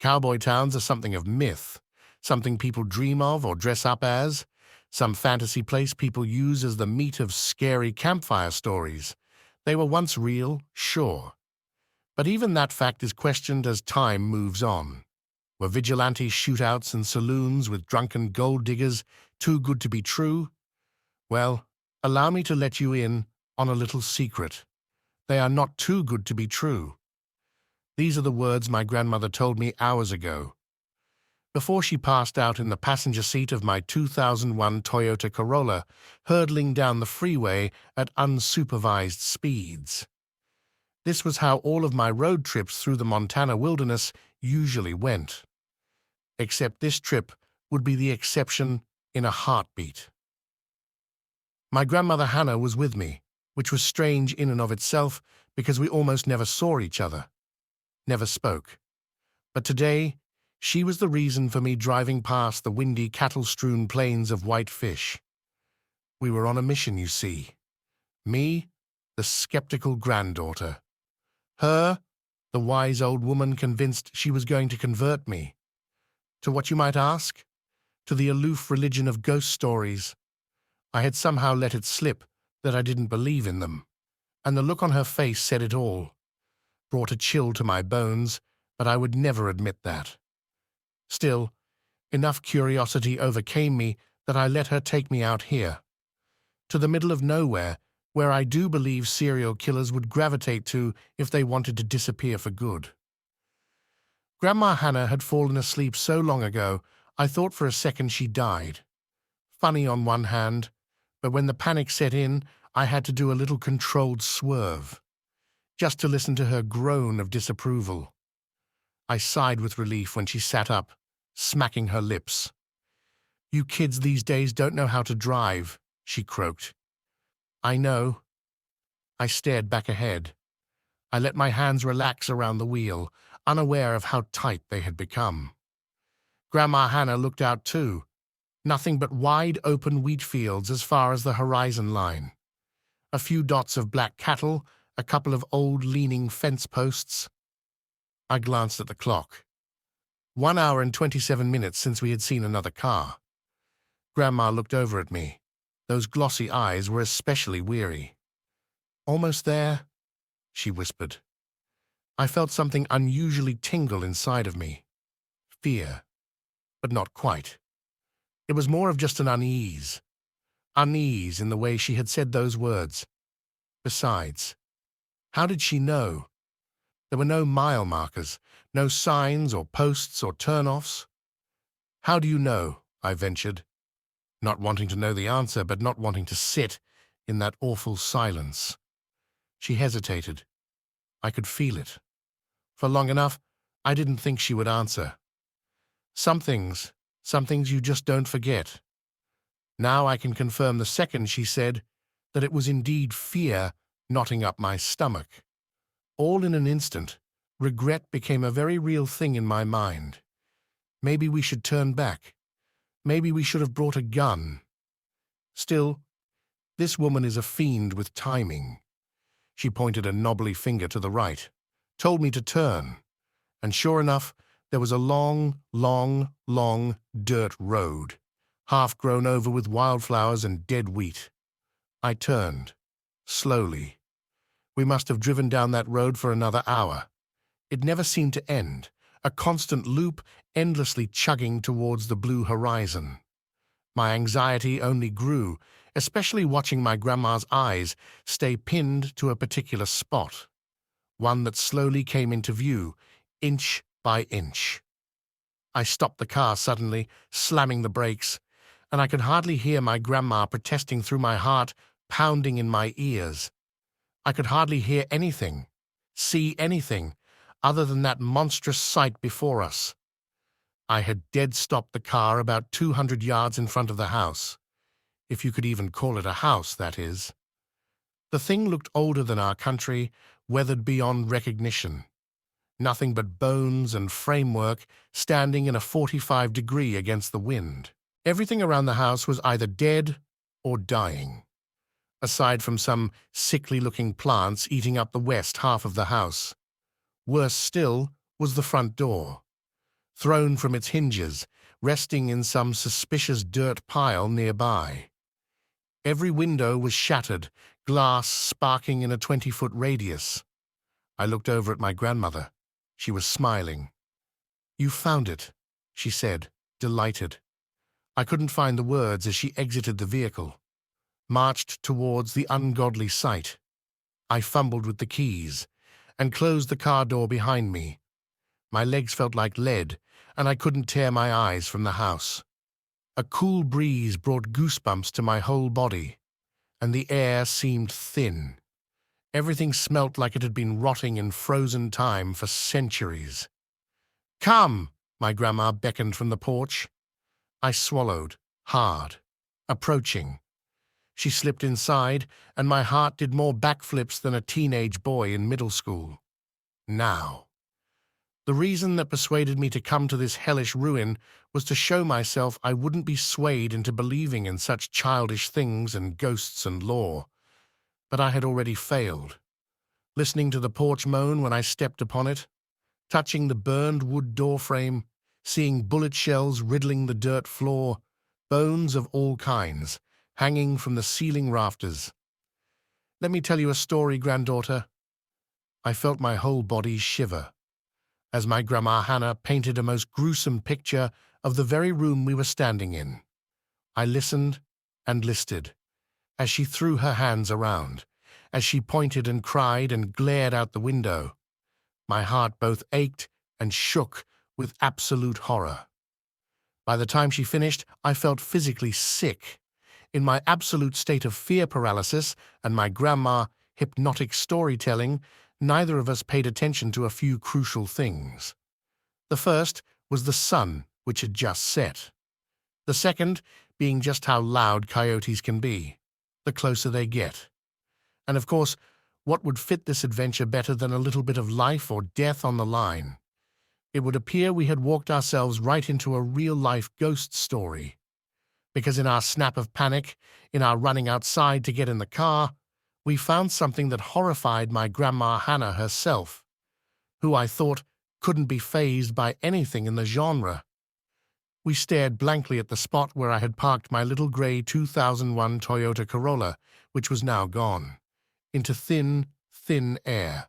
Cowboy towns are something of myth, something people dream of or dress up as, some fantasy place people use as the meat of scary campfire stories. They were once real, sure. But even that fact is questioned as time moves on. Were vigilante shootouts and saloons with drunken gold-diggers too good to be true? Well, allow me to let you in on a little secret. They are not too good to be true. These are the words my grandmother told me hours ago, before she passed out in the passenger seat of my 2001 Toyota Corolla, hurtling down the freeway at unsupervised speeds. This was how all of my road trips through the Montana wilderness usually went. Except this trip would be the exception in a heartbeat. My grandmother Hannah was with me, which was strange in and of itself because we almost never saw each other, never spoke. But today, she was the reason for me driving past the windy, cattle-strewn plains of white fish. We were on a mission, you see. Me, the skeptical granddaughter. Her, the wise old woman convinced she was going to convert me. To what you might ask? To the aloof religion of ghost stories. I had somehow let it slip that I didn't believe in them, and the look on her face said it all. Brought a chill to my bones, but I would never admit that. Still, enough curiosity overcame me that I let her take me out here, to the middle of nowhere, where I do believe serial killers would gravitate to if they wanted to disappear for good. Grandma Hannah had fallen asleep so long ago, I thought for a second she died. Funny on one hand, but when the panic set in, I had to do a little controlled swerve, just to listen to her groan of disapproval. I sighed with relief when she sat up, smacking her lips. "You kids these days don't know how to drive," she croaked. "I know." I stared back ahead. I let my hands relax around the wheel, unaware of how tight they had become. Grandma Hannah looked out too. Nothing but wide-open wheat fields as far as the horizon line. A few dots of black cattle, a couple of old leaning fence posts. I glanced at the clock. 1 hour and 27 minutes since we had seen another car. Grandma looked over at me. Those glossy eyes were especially weary. "Almost there?" she whispered. I felt something unusually tingle inside of me. Fear, but not quite. It was more of just an unease. Unease in the way she had said those words. Besides, how did she know? There were no mile markers, no signs or posts or turn-offs. "How do you know?" I ventured, not wanting to know the answer, but not wanting to sit in that awful silence. She hesitated. I could feel it. For long enough, I didn't think she would answer. Some things you just don't forget. Now I can confirm the second she said that it was indeed fear knotting up my stomach. All in an instant, regret became a very real thing in my mind. Maybe we should turn back. Maybe we should have brought a gun. Still, this woman is a fiend with timing. She pointed a knobbly finger to the right, told me to turn, and sure enough, there was a long dirt road, half grown over with wildflowers and dead wheat. I turned, slowly. We must have driven down that road for another hour. It never seemed to end, a constant loop endlessly chugging towards the blue horizon. My anxiety only grew, especially watching my grandma's eyes stay pinned to a particular spot, one that slowly came into view, inch by inch. I stopped the car suddenly, slamming the brakes, and I could hardly hear my grandma protesting through my heart, pounding in my ears. I could hardly hear anything, see anything, other than that monstrous sight before us. I had dead-stopped the car about 200 yards in front of the house. If you could even call it a house, that is. The thing looked older than our country, weathered beyond recognition. Nothing but bones and framework standing in a 45-degree against the wind. Everything around the house was either dead or dying, aside from some sickly-looking plants eating up the west half of the house. Worse still was the front door. thrown from its hinges, resting in some suspicious dirt pile nearby. Every window was shattered, glass sparking in a 20-foot radius. I looked over at my grandmother. She was smiling. "You found it," she said, delighted. I couldn't find the words as she exited the vehicle, marched towards the ungodly sight. I fumbled with the keys and closed the car door behind me. My legs felt like lead, and I couldn't tear my eyes from the house. A cool breeze brought goosebumps to my whole body, and the air seemed thin. Everything smelt like it had been rotting in frozen time for centuries. "Come!" my grandma beckoned from the porch. I swallowed, hard, approaching. She slipped inside, and my heart did more backflips than a teenage boy in middle school. Now. The reason that persuaded me to come to this hellish ruin was to show myself I wouldn't be swayed into believing in such childish things and ghosts and lore. But I had already failed. Listening to the porch moan when I stepped upon it, touching the burned wood doorframe, seeing bullet shells riddling the dirt floor, bones of all kinds hanging from the ceiling rafters. "Let me tell you a story, granddaughter." I felt my whole body shiver as my Grandma Hannah painted a most gruesome picture of the very room we were standing in. I listened and listed as she threw her hands around, as she pointed and cried and glared out the window. My heart both ached and shook with absolute horror. By the time she finished, I felt physically sick. In my absolute state of fear paralysis and my grandma hypnotic storytelling, neither of us paid attention to a few crucial things. The first was the sun, which had just set. The second being just how loud coyotes can be, the closer they get. And of course, what would fit this adventure better than a little bit of life or death on the line? It would appear we had walked ourselves right into a real-life ghost story. Because in our snap of panic, in our running outside to get in the car, we found something that horrified my Grandma Hannah herself, who I thought couldn't be fazed by anything in the genre. We stared blankly at the spot where I had parked my little gray 2001 Toyota Corolla, which was now gone, into thin, thin air.